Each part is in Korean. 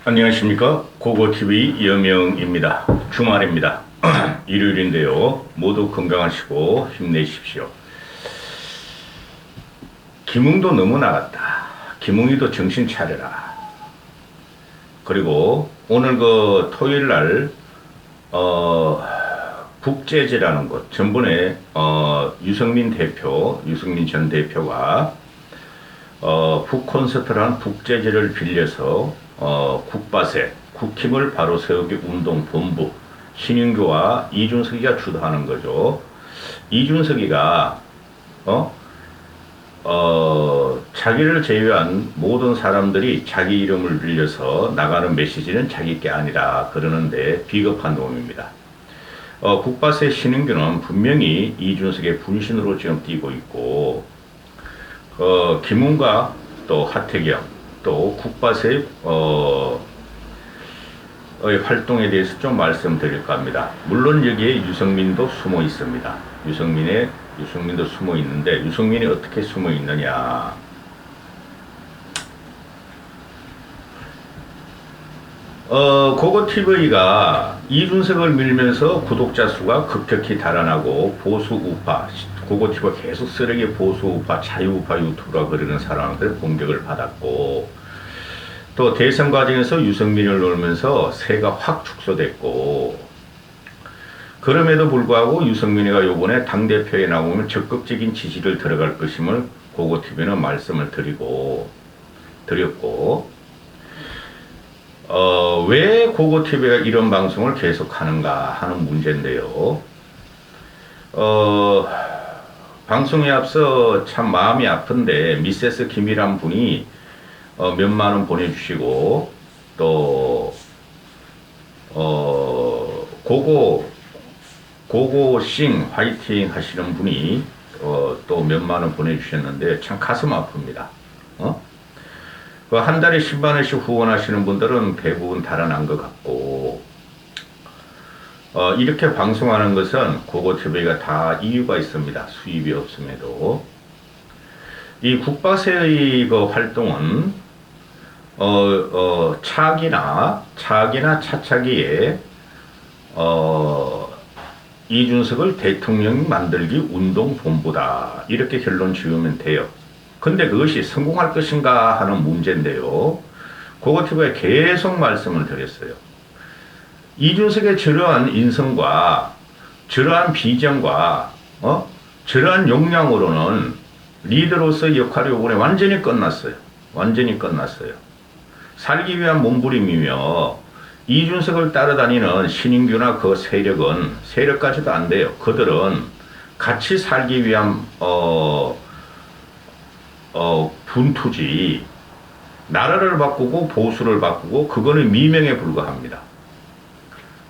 안녕하십니까. 고고TV 여명입니다. 주말입니다. 일요일인데요. 모두 건강하시고 힘내십시오. 김웅도 너무 나갔다. 김웅이도 정신 차려라. 그리고 오늘 토요일날 국제제라는 곳, 전번에 유승민 전 대표가 북콘서트라는 국제제를 빌려서 국바세, 국힘을 바로 세우기 운동본부, 신인규와 이준석이가 주도하는 거죠. 이준석이가 자기를 제외한 모든 사람들이 자기 이름을 빌려서 나가는 메시지는 자기 게 아니라 그러는데 비겁한 놈입니다. 국바세 신인규는 분명히 이준석의 분신으로 지금 뛰고 있고, 김웅과 또 하태경, 또 국바세의 활동에 대해서 좀 말씀드릴까 합니다. 물론 여기에 유승민도 숨어 있습니다. 유승민도 숨어 있는데, 유승민이 어떻게 숨어 있느냐. 고고TV가 이준석을 밀면서 구독자 수가 급격히 달아나고 보수 우파, 고고TV가 계속 쓰레기 보수 우파, 자유 우파 유튜브라 그러는 사람한테 공격을 받았고, 또 대선 과정에서 유승민을 놓으면서 세가 확 축소됐고, 그럼에도 불구하고 유승민이가 요번에 당대표에 나오면 적극적인 지지를 들어갈 것임을 고고TV는 말씀을 드렸고, 왜 고고TV가 이런 방송을 계속하는가 하는 문제인데요. 방송에 앞서 참 마음이 아픈데 미세스 김이란 분이 몇만 원 보내주시고, 또 고고싱 화이팅 하시는 분이 또 몇만 원 보내주셨는데 참 가슴 아픕니다. 한 달에 10만 원씩 후원하시는 분들은 대부분 달아난 것 같고, 이렇게 방송하는 것은 고고TV가 다 이유가 있습니다. 수입이 없음에도. 이 국바세의 활동은 차기나 차차기에 이준석을 대통령 만들기 운동본부다, 이렇게 결론 지으면 돼요. 근데 그것이 성공할 것인가 하는 문제인데요. 고고TV에 계속 말씀을 드렸어요. 이준석의 저러한 인성과 저러한 비전과 저러한 역량으로는 리더로서의 역할이 이번에 완전히 끝났어요. 살기 위한 몸부림이며, 이준석을 따라다니는 신인규나 그 세력까지도 안 돼요. 그들은 같이 살기 위한 분투지, 나라를 바꾸고 보수를 바꾸고 그거는 미명에 불과합니다.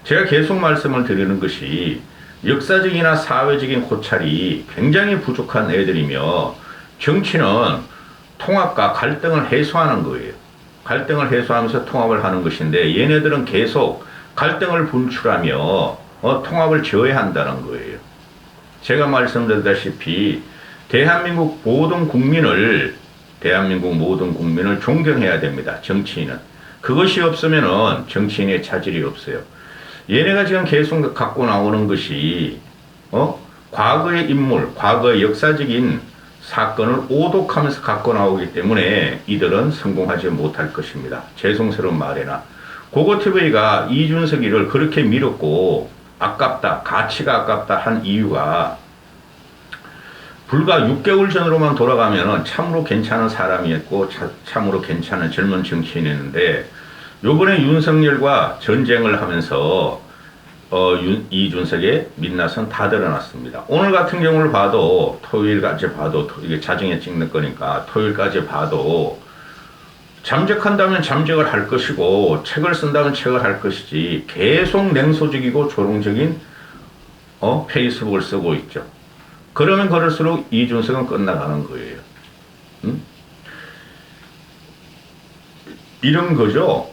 제가 계속 말씀을 드리는 것이 역사적이나 사회적인 고찰이 굉장히 부족한 애들이며, 정치는 통합과 갈등을 해소하는 거예요. 갈등을 해소하면서 통합을 하는 것인데, 얘네들은 계속 갈등을 분출하며 통합을 저해한다는 거예요. 제가 말씀드렸다시피 대한민국 모든 국민을 존경해야 됩니다. 정치인은. 그것이 없으면은 정치인의 자질이 없어요. 얘네가 지금 계속 갖고 나오는 것이 과거의 인물, 과거의 역사적인 사건을 오독하면서 갖고 나오기 때문에 이들은 성공하지 못할 것입니다. 죄송스러운 말이나. 고고TV가 이준석이를 그렇게 밀었고 아깝다, 가치가 아깝다 한 이유가, 불과 6개월 전으로만 돌아가면 참으로 괜찮은 사람이었고 참으로 괜찮은 젊은 정치인이었는데, 요번에 윤석열과 전쟁을 하면서 이준석의 민낯은 다 드러났습니다. 오늘 같은 경우를 봐도, 토요일까지 봐도, 이게 자정에 찍는 거니까 토요일까지 봐도, 잠적한다면 잠적을 할 것이고 책을 쓴다면 책을 할 것이지 계속 냉소적이고 조롱적인 페이스북을 쓰고 있죠. 그러면 그럴수록 이준석은 끝나가는 거예요. 이런 거죠.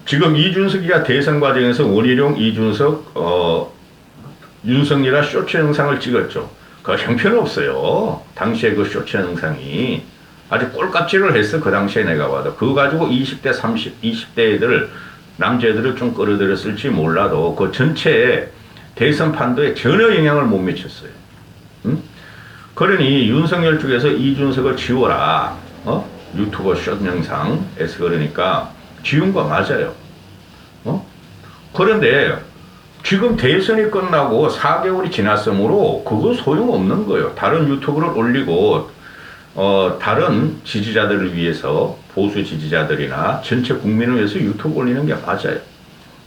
지금 이준석이가 대선 과정에서 원희룡, 이준석, 윤석열이랑 쇼츠 영상을 찍었죠. 그 형편없어요. 당시에 그 쇼츠 영상이. 아주 꼴깍지를 했어. 그 당시에 내가 봐도. 그거 가지고 20대, 20대 애들, 남자애들을 좀 끌어들였을지 몰라도 그 전체 대선 판도에 전혀 영향을 못 미쳤어요. 응? 그러니 윤석열 쪽에서 이준석을 지워라. 유튜버 숏 영상에서 그러니까 지운 거 맞아요. 그런데 지금 대선이 끝나고 4개월이 지났으므로 그거 소용없는 거예요. 다른 유튜브를 올리고 다른 지지자들을 위해서 보수 지지자들이나 전체 국민을 위해서 유튜브 올리는 게 맞아요.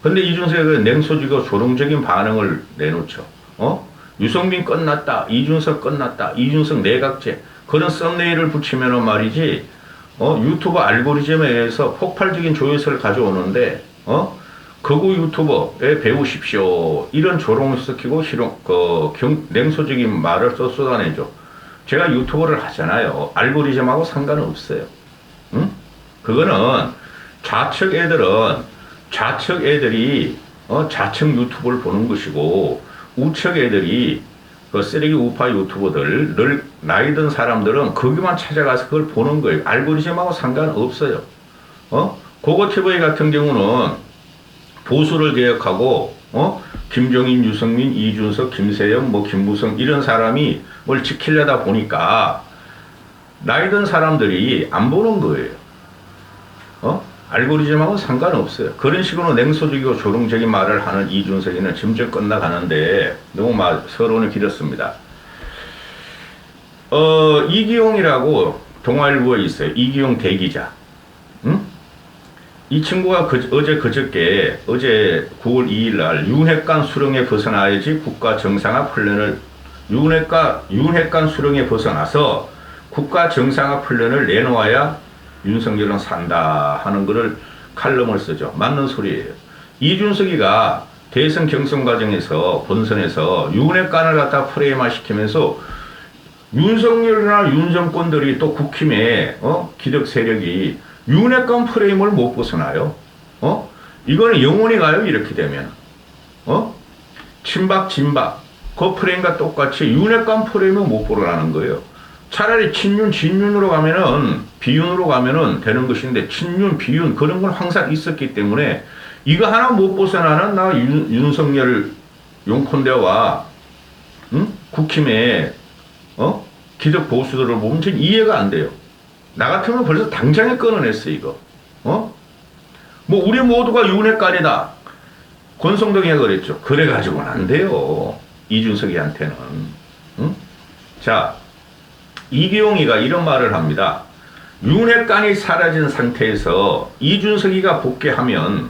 근데 이준석이 냉소적이고 조롱적인 반응을 내놓죠. 유승민 끝났다. 이준석 끝났다. 이준석 내각제. 그런 썸네일을 붙이면 말이지, 유튜브 알고리즘에 의해서 폭발적인 조회수를 가져오는데, 극우 유튜버에 배우십시오. 이런 조롱을 섞이고, 냉소적인 말을 쏟아내죠. 제가 유튜브를 하잖아요. 알고리즘하고 상관은 없어요. 응? 그거는 좌측 애들이 좌측 유튜브를 보는 것이고 우측 애들이 그 쓰레기 우파 유튜버들 늘 나이 든 사람들은 거기만 찾아가서 그걸 보는 거예요. 알고리즘하고 상관없어요. 고고TV 같은 경우는 보수를 개혁하고 김종인, 유승민, 이준석, 김세영, 김무성 이런 사람이 뭘 지키려다 보니까 나이 든 사람들이 안 보는 거예요. 알고리즘하고 상관없어요. 그런 식으로 냉소적이고 조롱적인 말을 하는 이준석이는 점점 끝나가는데 너무 서론이 길었습니다. 이기용이라고 동아일보에 있어요. 이기용 대기자. 응? 이 친구가 어제 9월 2일 날 윤핵관 수령에 벗어나야지 국가 정상화 훈련을 윤핵관 수령에 벗어나서 국가 정상화 훈련을 내놓아야 윤석열은 산다 하는 거를 칼럼을 쓰죠. 맞는 소리예요. 이준석이가 대선 경선 과정에서 본선에서 윤핵관을 갖다 프레임화 시키면서 윤석열이나 윤정권들이 또 국힘의 기득 세력이 윤핵관 프레임을 못 벗어나요. 이거는 영원히 가요. 이렇게 되면. 친박 진박 그 프레임과 똑같이 윤핵관 프레임을 못 벗어나는 거예요. 차라리 친윤, 진윤으로 가면은, 비윤으로 가면은 되는 것인데, 친윤, 비윤, 그런 건 항상 있었기 때문에, 이거 하나 못 벗어나는 윤석열 용콘대와, 국힘의, 기득 보수들을 보면 전 이해가 안 돼요. 나 같으면 벌써 당장에 끊어냈어, 이거. 우리 모두가 윤핵관이다. 권성동이가 그랬죠. 그래가지고는 안 돼요. 이준석이한테는. 자, 이기용이가 이런 말을 합니다. 윤핵관이 사라진 상태에서 이준석이가 복귀하면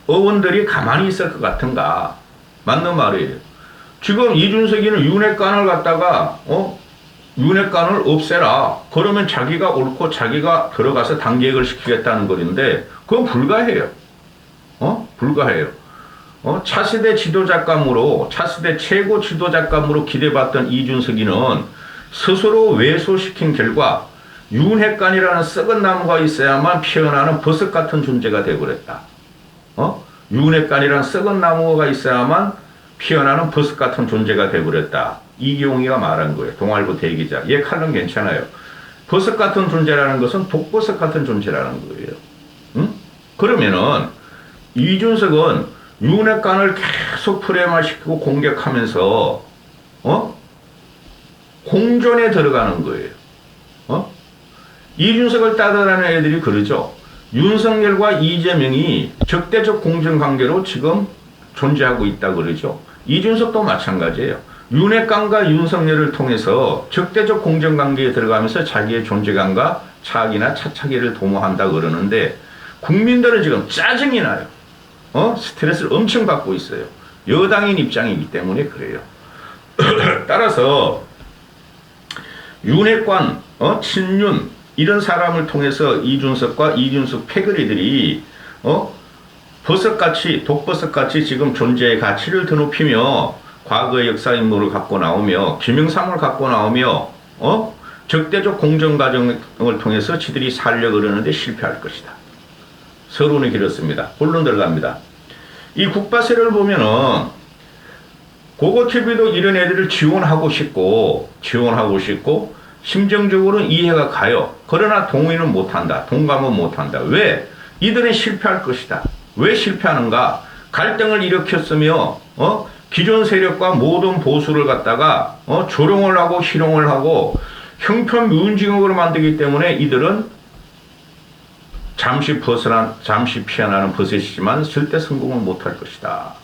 의원들이 가만히 있을 것 같은가. 맞는 말이에요. 지금 이준석이는 윤핵관을 갖다가 윤핵관을 없애라. 그러면 자기가 옳고 자기가 들어가서 당개혁을 시키겠다는 거인데 그건 불가해요. 불가해요. 차세대 지도자감으로 차세대 최고 지도자감으로 기대받던 이준석이는 스스로 왜소시킨 결과 윤핵관이라는 썩은 나무가 있어야만 피어나는 버섯 같은 존재가 되어버렸다. 윤핵관이라는 썩은 나무가 있어야만 피어나는 버섯 같은 존재가 되어버렸다. 이기용이가 말한 거예요. 동아일보 대기자. 얘 칼럼 괜찮아요. 버섯 같은 존재라는 것은 독버섯 같은 존재라는 거예요. 그러면은 이준석은 윤핵관을 계속 프레임화시키고 공격하면서 공존에 들어가는 거예요. 이준석을 따르는 애들이 그러죠. 윤석열과 이재명이 적대적 공정관계로 지금 존재하고 있다 그러죠. 이준석도 마찬가지예요. 윤핵관과 윤석열을 통해서 적대적 공정관계에 들어가면서 자기의 존재감과 차악이나 차차기를 도모한다 그러는데 국민들은 지금 짜증이 나요. 스트레스를 엄청 받고 있어요. 여당인 입장이기 때문에 그래요. 따라서 윤핵관, 친윤 이런 사람을 통해서 이준석과 이준석 패거리들이 버섯같이 독버섯같이 지금 존재의 가치를 드높이며 과거의 역사 인물을 갖고 나오며 김영삼을 갖고 나오며 적대적 공정 과정을 통해서 지들이 살려고 그러는데 실패할 것이다. 서론이 길었습니다. 본론 들어갑니다. 이 국바세를 보면은 고고TV도 이런 애들을 지원하고 싶고 심정적으로는 이해가 가요. 그러나 동의는 못한다. 동감은 못한다. 왜? 이들은 실패할 것이다. 왜 실패하는가? 갈등을 일으켰으며 기존 세력과 모든 보수를 갖다가 조롱을 하고 희롱을 하고 형편무인징역으로 만들기 때문에 이들은 잠시 피어나는 버섯이지만 절대 성공은 못할 것이다.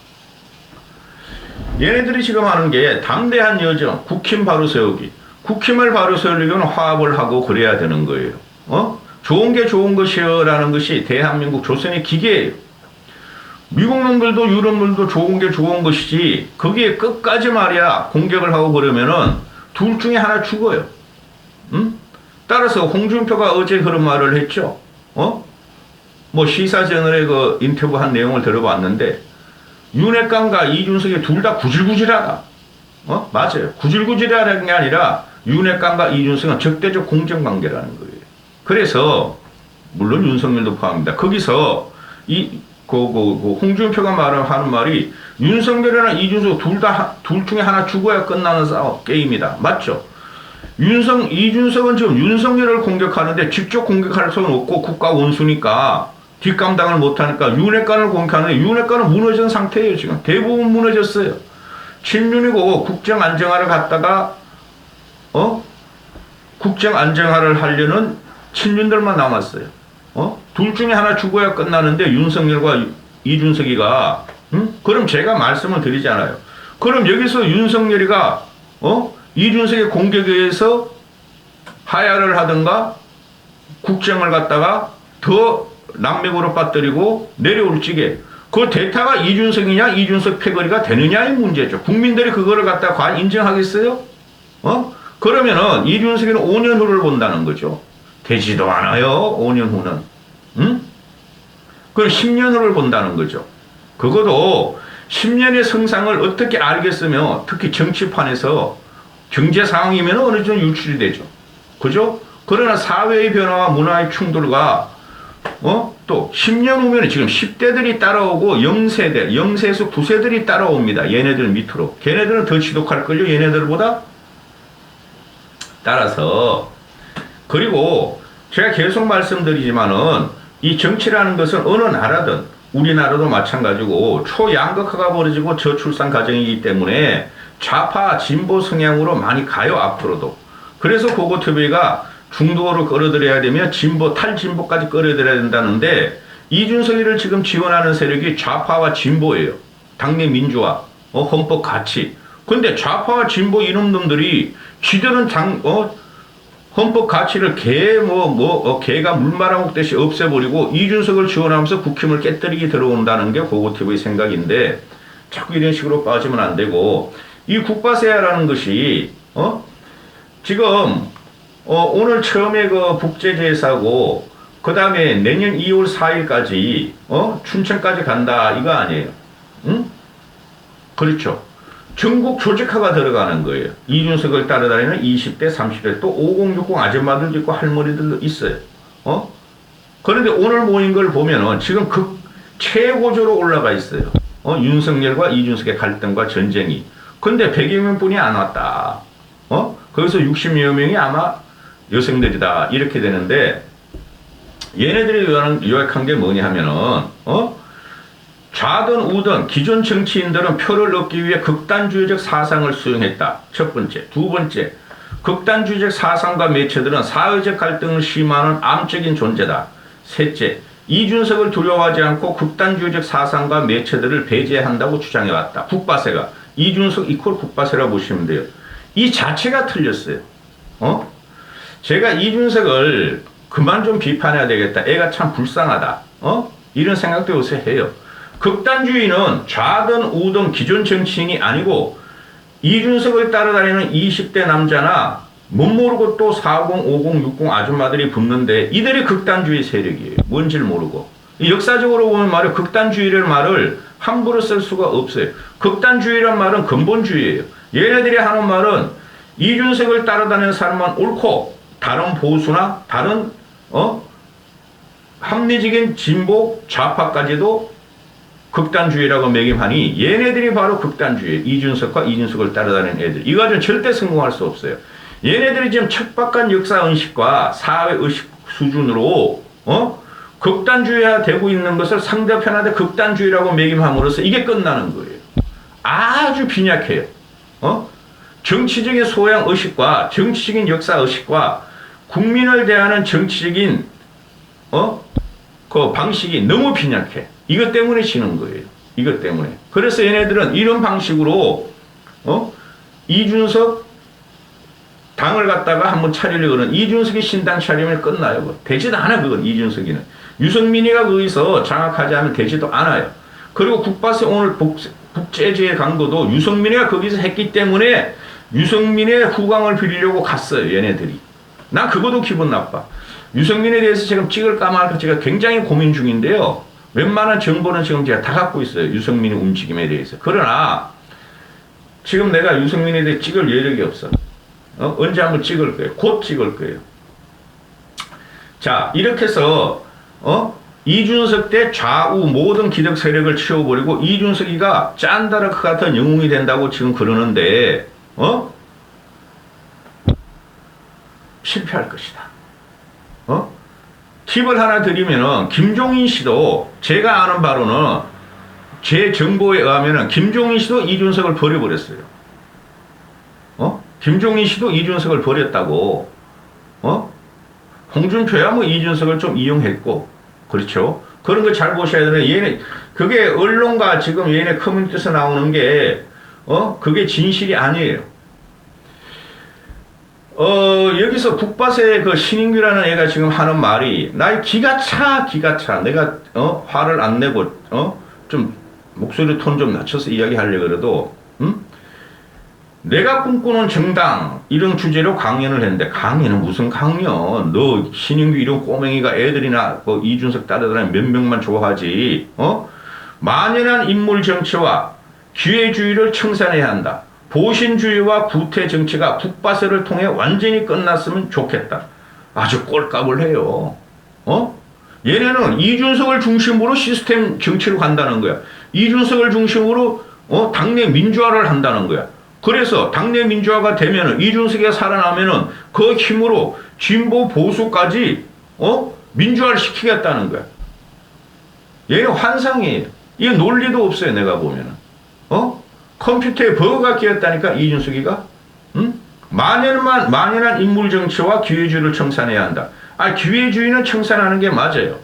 얘네들이 지금 하는 게 담대한 여정, 국힘 바로 세우기. 국힘을 바로 세우려면 화합을 하고 그래야 되는 거예요. 좋은 게 좋은 것이라는 것이 대한민국 조선의 기계예요. 미국 놈들도 유럽 놈들도 좋은 게 좋은 것이지 거기에 끝까지 말이야 공격을 하고 그러면은 둘 중에 하나 죽어요. 따라서 홍준표가 어제 그런 말을 했죠. 뭐 시사저널에 그 인터뷰한 내용을 들어봤는데 윤핵관과 이준석이 둘 다 구질구질하다. 맞아요. 구질구질하다는 게 아니라 윤핵관과 이준석은 적대적 공정관계라는 거예요. 그래서 물론 윤석열도 포함합니다. 거기서 홍준표가 하는 말이 윤석열이나 이준석 둘 중에 하나 죽어야 끝나는 게임이다. 맞죠? 이준석은 지금 윤석열을 공격하는데 직접 공격할 수는 없고 국가 원수니까 뒷감당을 못하니까 윤핵관을 공격하는데 윤핵관은 무너진 상태예요. 지금 대부분 무너졌어요. 친윤이고 국정 안정화를 갖다가 국정 안정화를 하려는 친윤들만 남았어요. 둘 중에 하나 죽어야 끝나는데 윤석열과 이준석이가 그럼 제가 말씀을 드리잖아요. 그럼 여기서 윤석열이가 이준석의 공격에 의해서 하야를 하든가 국정을 갖다가 더 난맥으로 빠뜨리고 내려올 찌게 그 대타가 이준석이냐 이준석 패거리가 되느냐의 문제죠. 국민들이 그거를 갖다가 과연 인정하겠어요? 그러면은 이준석이는 5년 후를 본다는 거죠. 되지도 않아요. 5년 후는. 그럼 10년 후를 본다는 거죠. 그것도 10년의 성상을 어떻게 알겠으며 특히 정치판에서 경제 상황이면 어느 정도 유출이 되죠. 그죠? 그러나 사회의 변화와 문화의 충돌과 또 10년 후면 지금 10대들이 따라오고 0세에서 9세들이 따라옵니다. 얘네들 밑으로. 걔네들은 더 지독할걸요. 얘네들보다. 따라서 그리고 제가 계속 말씀드리지만은 이 정치라는 것은 어느 나라든 우리나라도 마찬가지고 초양극화가 벌어지고 저출산 가정이기 때문에 좌파 진보 성향으로 많이 가요. 앞으로도. 그래서 고고TV가 중도를 끌어들여야 되면 탈진보까지 끌어들여야 된다는데 이준석이를 지금 지원하는 세력이 좌파와 진보예요. 당내 민주화, 헌법 가치. 근데 좌파와 진보 이놈들이 지들은 헌법 가치를 개가 물 말아먹듯이 없애버리고 이준석을 지원하면서 국힘을 깨뜨리게 들어온다는 게 고고TV의 생각인데 자꾸 이런 식으로 빠지면 안 되고 이 국바세아라는 것이 지금 오늘 처음에 그 북제제사고 그 다음에 내년 2월 4일까지 춘천까지 간다 이거 아니에요. 응? 그렇죠. 전국 조직화가 들어가는 거예요. 이준석을 따라다니는 20대, 30대 또 5060 아줌마들도 있고 할머니들도 있어요. 그런데 오늘 모인 걸 보면은 지금 최고조로 올라가 있어요. 윤석열과 이준석의 갈등과 전쟁이. 근데 100여 명뿐이 안 왔다. 거기서 60여 명이 아마 여성들이다. 이렇게 되는데 얘네들이 요약한 게 뭐냐 하면은 좌든 우든 기존 정치인들은 표를 얻기 위해 극단주의적 사상을 수용했다. 첫 번째. 두 번째. 극단주의적 사상과 매체들은 사회적 갈등을 심화하는 암적인 존재다. 셋째. 이준석을 두려워하지 않고 극단주의적 사상과 매체들을 배제한다고 주장해왔다. 국바세가. 이준석 이퀄 국바세라고 보시면 돼요. 이 자체가 틀렸어요. 제가 이준석을 그만 좀 비판해야 되겠다. 애가 참 불쌍하다. 이런 생각도 요새 해요. 극단주의는 좌든 우든 기존 정치인이 아니고 이준석을 따라다니는 20대 남자나 못 모르고 또 40, 50, 60 아줌마들이 붙는데 이들이 극단주의 세력이에요. 뭔지를 모르고. 역사적으로 보면 말이에요. 극단주의라는 말을 함부로 쓸 수가 없어요. 극단주의란 말은 근본주의예요. 얘네들이 하는 말은 이준석을 따라다니는 사람만 옳고 다른 보수나 다른 합리적인 진보 좌파까지도 극단주의라고 매김하니 얘네들이 바로 극단주의. 이준석과 이준석을 따라다니는 애들. 이거 가지고는 절대 성공할 수 없어요. 얘네들이 지금 척박한 역사 의식과 사회 의식 수준으로 극단주의화 되고 있는 것을 상대편한테 극단주의라고 매김함으로써 이게 끝나는 거예요. 아주 빈약해요. 정치적인 소양 의식과 정치적인 역사 의식과 국민을 대하는 정치적인 그 방식이 너무 빈약해. 이것 때문에 지는 거예요. 이것 때문에. 그래서 얘네들은 이런 방식으로 이준석 당을 갖다가 한번 차리려고는 이준석이 신당 차리면 끝나요. 되지도 않아 그건 이준석이는. 유승민이가 거기서 장악하지 않으면 되지도 않아요. 그리고 국바세 오늘 북제주의 강도도 유승민이가 거기서 했기 때문에 유승민의 후광을 빌리려고 갔어요. 얘네들이. 난 그것도 기분 나빠. 유승민에 대해서 지금 찍을까 말까 제가 굉장히 고민 중인데요. 웬만한 정보는 지금 제가 다 갖고 있어요. 유승민의 움직임에 대해서. 그러나 지금 내가 유승민에 대해 찍을 여력이 없어. 언제 한번 찍을 거예요. 곧 찍을 거예요. 자, 이렇게 해서 이준석 때 좌우 모든 기득 세력을 치워버리고 이준석이가 짠다르크 같은 영웅이 된다고 지금 그러는데 실패할 것이다. 팁을 하나 드리면은 김종인 씨도 제가 아는 바로는 제 정보에 의하면은 김종인 씨도 이준석을 버려버렸어요. 김종인 씨도 이준석을 버렸다고. 홍준표야 뭐 이준석을 좀 이용했고, 그렇죠? 그런 거 잘 보셔야 되는 얘네 그게 언론과 지금 얘네 커뮤니티에서 나오는 게 그게 진실이 아니에요. 여기서 국바세 그 신인규라는 애가 지금 하는 말이 나의 기가 차. 내가 화를 안 내고 좀 목소리 톤 좀 낮춰서 이야기하려고 그래도 내가 꿈꾸는 정당 이런 주제로 강연을 했는데 강연은 무슨 강연? 너 신인규 이런 꼬맹이가 애들이나 뭐 이준석 따르더라 몇 명만 좋아하지. 만연한 인물 정치와 기회주의를 청산해야 한다. 보신주의와 구태 정치가 국바세를 통해 완전히 끝났으면 좋겠다. 아주 꼴값을 해요. 얘네는 이준석을 중심으로 시스템 정치로 간다는 거야. 이준석을 중심으로 당내 민주화를 한다는 거야. 그래서 당내 민주화가 되면은 이준석이 살아나면은 그 힘으로 진보 보수까지 민주화를 시키겠다는 거야. 얘는 환상이에요. 이게 논리도 없어요. 내가 보면은 컴퓨터에 버그가 끼었다니까 이준석이가. 만연한 인물 정치와 기회주의를 청산해야 한다. 기회주의는 청산하는 게 맞아요.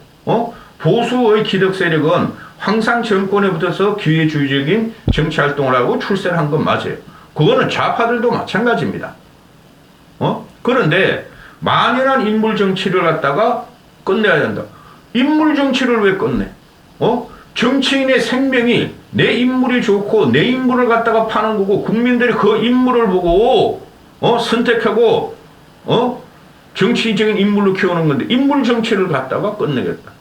보수의 기득 세력은 항상 정권에 붙어서 기회주의적인 정치 활동을 하고 출세한 건 맞아요. 그거는 좌파들도 마찬가지입니다. 그런데 만연한 인물 정치를 갖다가 끝내야 된다. 인물 정치를 왜 끝내? 정치인의 생명이 내 인물이 좋고 내 인물을 갖다가 파는 거고 국민들이 그 인물을 보고 선택하고 정치적인 인물로 키우는 건데 인물 정치를 갖다가 끝내겠다.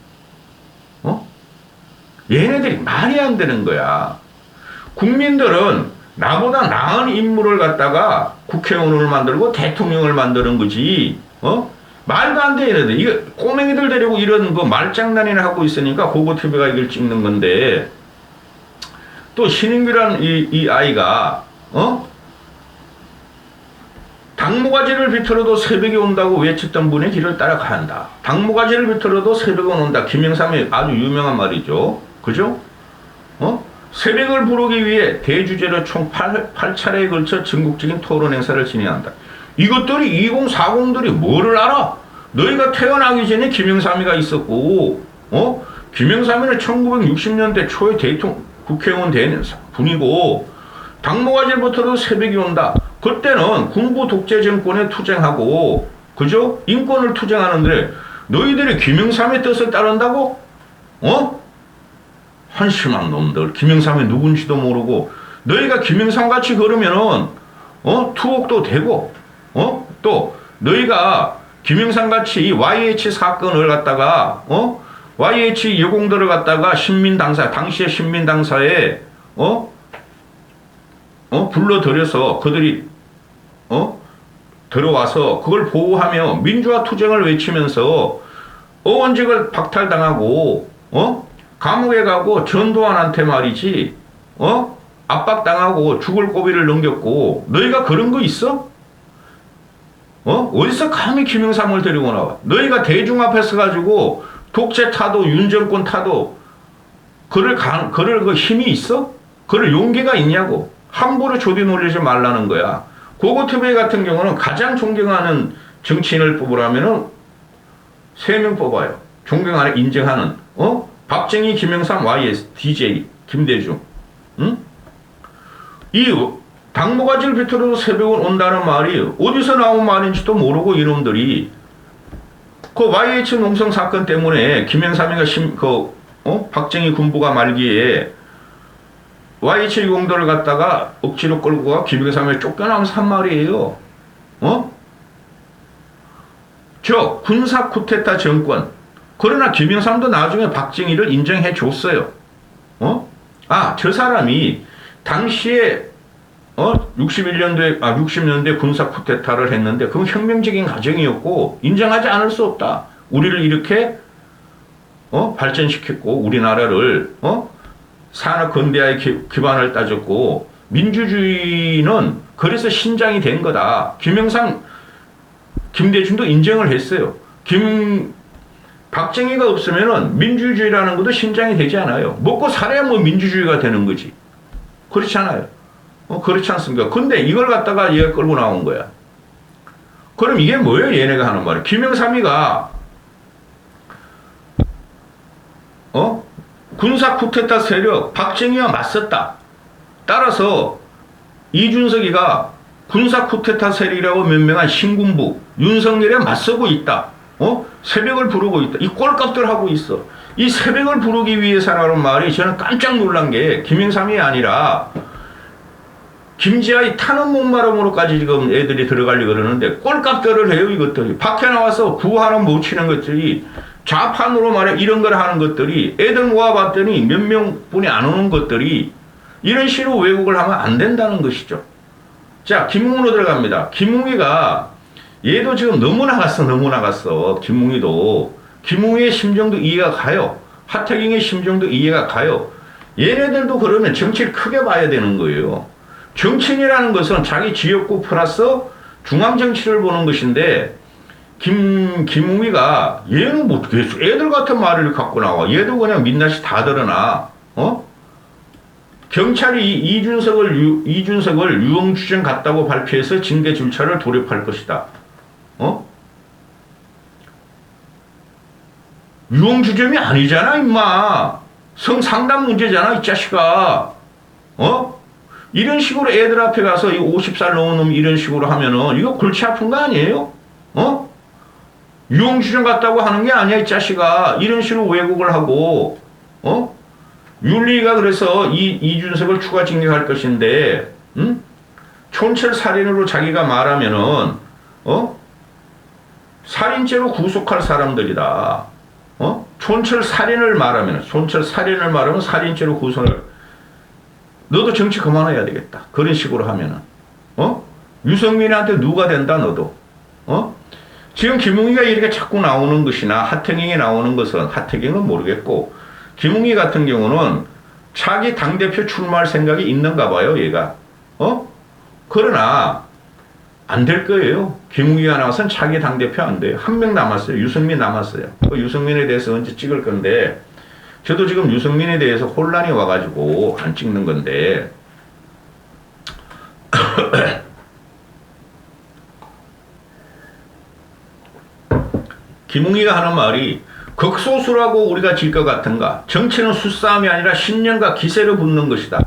얘네들이 말이 안 되는 거야. 국민들은 나보다 나은 인물을 갖다가 국회의원을 만들고 대통령을 만드는 거지. 말도 안 돼, 얘네들. 이거 꼬맹이들 데리고 이런 거 말장난이나 하고 있으니까 고고TV가 이걸 찍는 건데, 또 신인규라는 이 아이가, 당무가지를 비틀어도 새벽에 온다고 외쳤던 분의 길을 따라가야 한다. 당무가지를 비틀어도 새벽에 온다. 김영삼의 아주 유명한 말이죠. 그죠? 새벽을 부르기 위해 대주제로 총 8차례에 걸쳐 전국적인 토론 행사를 진행한다. 이것들이 2040들이 뭐를 알아? 너희가 태어나기 전에 김영삼이가 있었고, 김영삼이는 1960년대 초에 국회의원 된 분이고, 당무가지부터도 새벽이 온다. 그때는 군부 독재 정권에 투쟁하고, 그죠? 인권을 투쟁하는데, 너희들이 김영삼의 뜻을 따른다고? 한심한 놈들. 김영삼이 누군지도 모르고, 너희가 김영삼 같이 걸으면은, 투옥도 되고, 또, 너희가 김영삼 같이 이 YH 사건을 갖다가, YH 여공들을 갖다가 당시의 신민당사에, 불러들여서 그들이, 들어와서 그걸 보호하며 민주화 투쟁을 외치면서 의원직을 박탈당하고, 감옥에 가고 전두환한테 말이지, 압박당하고 죽을 고비를 넘겼고, 너희가 그런 거 있어? 어디서 감히 김영삼을 데리고 나와? 너희가 대중 앞에서 가지고 독재 타도 윤정권 타도 그럴 그 힘이 있어? 그럴 용기가 있냐고. 함부로 조디 놀리지 말라는 거야. 고고TV 같은 경우는 가장 존경하는 정치인을 뽑으라면은 3명 뽑아요. 존경하는, 인정하는, 박정희, 김영삼, YS, DJ, 김대중. 응? 이 당모가지를 비틀어도 새벽은 온다는 말이 어디서 나온 말인지도 모르고 이놈들이 그 YH 농성 사건 때문에 김영삼이가 박정희 군부가 말기에 YH 유공도를 갖다가 억지로 끌고 가 김영삼에 쫓겨나면서 한 말이에요. 저 군사 쿠데타 정권. 그러나 김영삼도 나중에 박정희를 인정해 줬어요. 저 사람이 당시에 60년대 군사 쿠데타를 했는데 그건 혁명적인 과정이었고 인정하지 않을 수 없다. 우리를 이렇게 발전시켰고 우리나라를 산업 근대화의 기반을 따졌고 민주주의는 그래서 신장이 된 거다. 김영삼, 김대중도 인정을 했어요. 박정희가 없으면은 민주주의라는 것도 신장이 되지 않아요. 먹고 살아야 뭐 민주주의가 되는 거지. 그렇지 않아요. 그렇지 않습니까? 근데 이걸 갖다가 얘가 끌고 나온 거야. 그럼 이게 뭐예요? 얘네가 하는 말이. 김영삼이가 군사 쿠데타 세력 박정희와 맞섰다. 따라서 이준석이가 군사 쿠데타 세력이라고 명명한 신군부 윤석열에 맞서고 있다. 새벽을 부르고 있다. 이 꼴값들 하고 있어. 이 새벽을 부르기 위해서라는 말이 저는 깜짝 놀란 게 김영삼이 아니라 김지아의 타는 목마름으로까지 지금 애들이 들어가려고 그러는데 꼴값들을 해요, 이것들이. 밖에 나와서 구하는 못 치는 것들이 좌판으로 말해 이런 걸 하는 것들이 애들 모아봤더니 몇 명뿐이 안 오는 것들이 이런 식으로 왜곡을 하면 안 된다는 것이죠. 자, 김웅으로 들어갑니다. 김웅이가 얘도 지금 너무 나갔어. 김웅이의 심정도 이해가 가요. 하태경의 심정도 이해가 가요. 얘네들도 그러면 정치를 크게 봐야 되는 거예요. 정치인이라는 것은 자기 지역구 플러스 중앙정치를 보는 것인데 김웅이가 얘는 뭐 애들 같은 말을 갖고 나와. 얘도 그냥 민낯이 다 드러나. 경찰이 이준석을 유흥주점 갔다고 발표해서 징계 절차를 돌입할 것이다. 유흥주점이 아니잖아, 임마. 성상담 문제잖아, 이 자식아. 이런 식으로 애들 앞에 가서 이 50살 넘은 놈 이런 식으로 하면은 이거 골치 아픈 거 아니에요? 유흥주점 갔다고 하는 게 아니야, 이 자식아. 이런 식으로 왜곡을 하고, 윤리가 그래서 이준석을 추가 징계할 것인데, 촌철 살인으로 자기가 말하면은, 살인죄로 구속할 사람들이다. 촌철 살인을 말하면 살인죄로 구속을, 너도 정치 그만해야 되겠다. 그런 식으로 하면은, 유승민한테 누가 된다, 너도. 지금 김웅이가 이렇게 자꾸 나오는 것이나 하태경이 나오는 것은 하태경은 모르겠고 김웅이 같은 경우는 차기 당대표 출마할 생각이 있는가 봐요, 얘가. 그러나 안 될 거예요. 김웅이가 나와서는 차기 당대표 안 돼요. 한 명 남았어요. 유승민 남았어요. 그 유승민에 대해서 언제 찍을 건데 저도 지금 유승민에 대해서 혼란이 와가지고 안 찍는 건데 김웅이가 하는 말이 극소수라고 우리가 질 것 같은가? 정치는 수싸움이 아니라 신념과 기세로 붙는 것이다.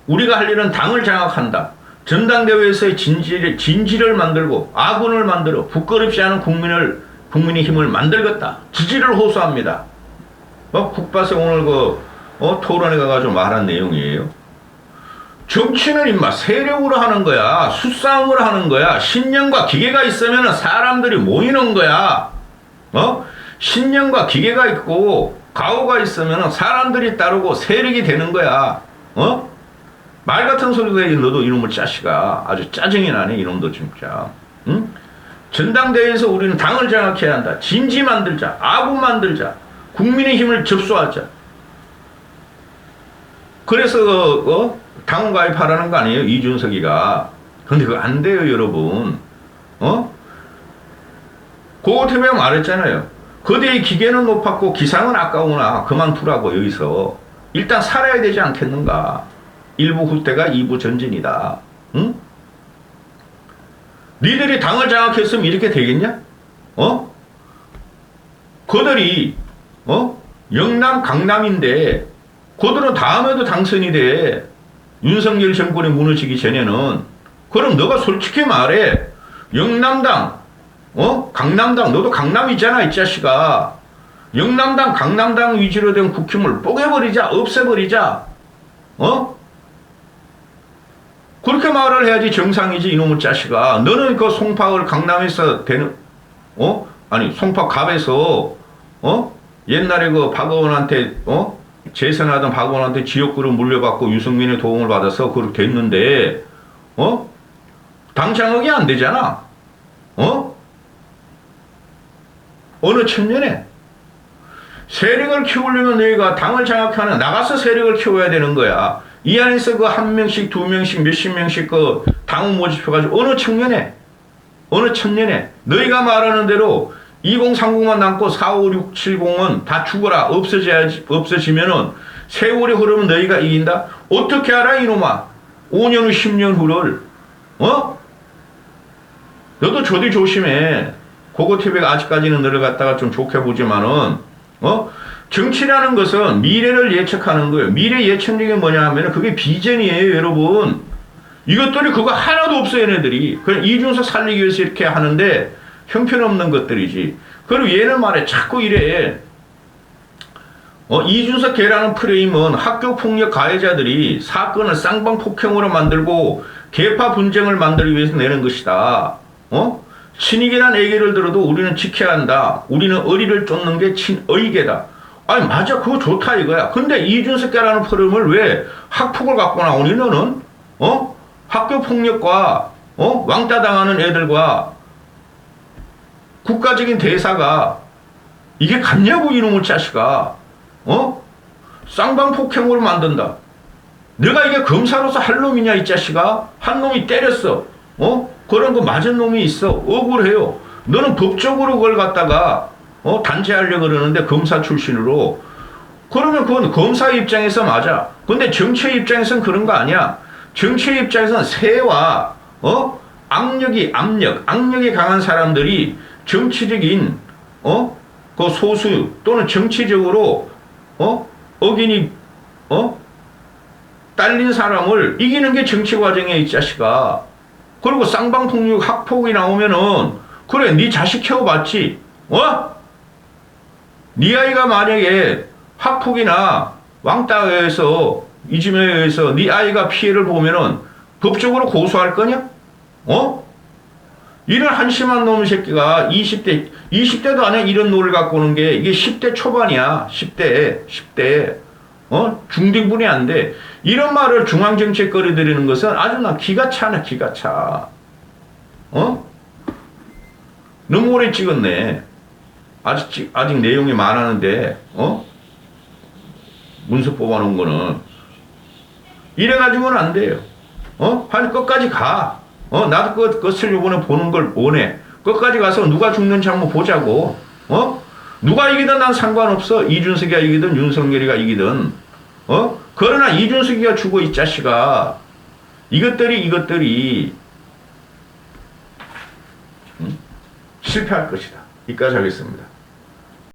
우리가 할 일은 당을 장악한다. 전당대회에서의 진지를 만들고 아군을 만들어 부끄럽지 않은 국민의 힘을 만들겠다. 지지를 호소합니다. 국밥에 오늘 토론회 가가지고 말한 내용이에요. 정치는 임마 세력으로 하는 거야. 수싸움으로 하는 거야. 신념과 기계가 있으면 사람들이 모이는 거야. 신념과 기계가 있고 가오가 있으면 사람들이 따르고 세력이 되는 거야. 말 같은 소리도 해. 너도 이놈의 자식아. 아주 짜증이 나네, 이놈도 진짜. 전당대회에서 우리는 당을 장악해야 한다. 진지 만들자. 아군 만들자. 국민의 힘을 접수하자. 그래서 당원 가입하라는 거 아니에요, 이준석이가. 근데 그거 안 돼요, 여러분. 고고태배가 말했잖아요. 거대의 기계는 높았고 기상은 아까우나 그만두라고 여기서. 일단 살아야 되지 않겠는가. 1부 후퇴가 2부 전진이다. 응? 니들이 당을 장악했으면 이렇게 되겠냐? 그들이 영남 강남인데 그들은 다음에도 당선이 돼. 윤석열 정권이 무너지기 전에는. 그럼 너가 솔직히 말해. 영남당 강남당 너도 강남이잖아 이 자식아. 영남당 강남당 위주로 된 국힘을 뽀개버리자. 없애버리자. 그렇게 말을 해야지 정상이지 이놈의 자식아. 너는 그 송파을 강남에서 되는 아니 송파갑에서 옛날에 그 박원한테 재선하던 박원한테 지역구를 물려받고 유승민의 도움을 받아서 그렇게 됐는데 당 장악이 안 되잖아. 어느 천년에 세력을 키우려면 너희가 당을 장악하는 나가서 세력을 키워야 되는 거야. 이 안에서 그 한 명씩 두 명씩 몇십 명씩 그 당원 모집해가지고 어느 천년에 너희가 말하는 대로 2030만 남고 45670은 다 죽어라. 없어지면은 세월이 흐르면 너희가 이긴다. 어떻게 알아 이놈아. 5년 후 10년 후를. 너도 저리 조심해. 고고TV가 아직까지는 너를 갖다가 좀 좋게 보지만은 정치라는 것은 미래를 예측하는 거예요. 미래 예측력이 뭐냐 하면 그게 비전이에요 여러분. 이것들이 그거 하나도 없어 얘네들이. 그냥 이준석 살리기 위해서 이렇게 하는데 형편없는 것들이지. 그리고 얘는 말해 자꾸 이래. 이준석 개라는 프레임은 학교폭력 가해자들이 사건을 쌍방폭행으로 만들고 계파 분쟁을 만들기 위해서 내는 것이다. 친이계란 얘기를 들어도 우리는 지켜야 한다. 우리는 의리를 쫓는 게 친의계다. 아니 맞아 그거 좋다 이거야. 근데 이준석 개라는 프레임을 왜 학폭을 갖고 나오니 너는? 학교폭력과 왕따 당하는 애들과 국가적인 대사가 이게 같냐고 이놈의 자식아. 쌍방폭행으로 만든다. 내가 이게 검사로서 할 놈이냐 이 자식아. 한 놈이 때렸어. 그런 거 맞은 놈이 있어. 억울해요. 너는 법적으로 그걸 갖다가 단죄하려고 그러는데 검사 출신으로. 그러면 그건 검사 입장에서 맞아. 근데 정치의 입장에서는 그런 거 아니야. 정치의 입장에서는 세와 악력이 강한 사람들이 정치적인 그 소수 또는 정치적으로 어gin이 딸린 사람을 이기는 게 정치 과정이야 이 자식아. 그리고 쌍방폭력 학폭이 나오면은 그래 네 자식 키워봤지? 네 아이가 만약에 학폭이나 왕따에 의해서 이즘에 의해서 네 아이가 피해를 보면은 법적으로 고소할 거냐? 이런 한심한 놈의 새끼가 20대도 아니야 이런 노를 갖고 오는 게 이게 10대 초반이야. 10대. 중딩분이 안 돼. 이런 말을 중앙정치에 끌어들이는 것은 아주 나 기가 차네, 기가 차. 너무 오래 찍었네. 아직 내용이 많았는데, 문서 뽑아놓은 거는. 이래가지고는 안 돼요. 한 끝까지 가. 나도 그것을 요번에 보는 걸 원해. 끝까지 가서 누가 죽는지 한번 보자고. 누가 이기든 난 상관없어. 이준석이가 이기든 윤석열이가 이기든. 그러나 이준석이가 죽어 이 자식아. 이것들이 실패할 것이다. 여기까지 하겠습니다.